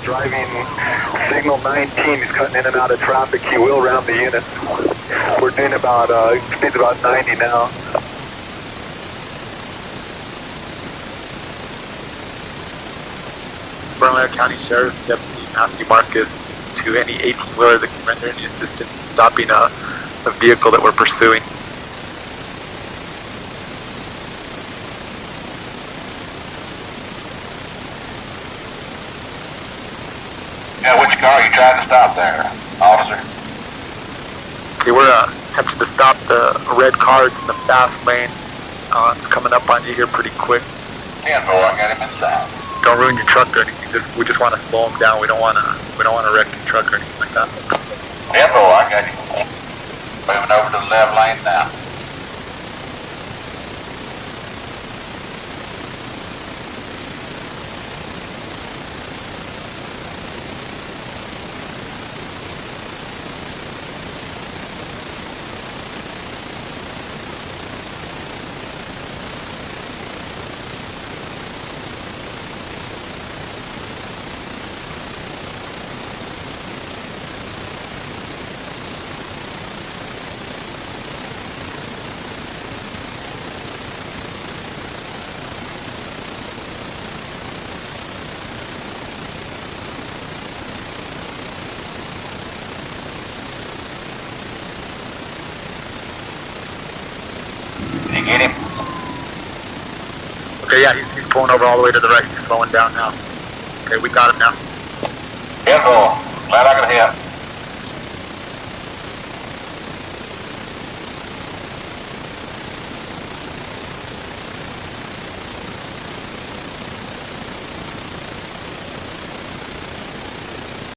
Driving signal 19, he's cutting in and out of traffic. He will round the unit. We're doing about, speed's about 90 now. Bernalillo County Sheriff's Deputy Matthew Marcus to any 18-wheeler that can render any assistance in stopping a vehicle that we're pursuing. Yeah, which car are you trying to stop there, officer? Okay, we're attempting to stop the red car. It's in the fast lane. It's coming up on you here pretty quick. 10-4, I got him inside. Don't ruin your truck or anything. We just want to slow him down. We don't want to wreck your truck or anything like that. 10-4, I got him. Moving over to the left lane now. Did you get him? Okay, yeah, he's pulling over all the way to the right. He's slowing down now. Okay, we got him now. 10-4, glad I could help.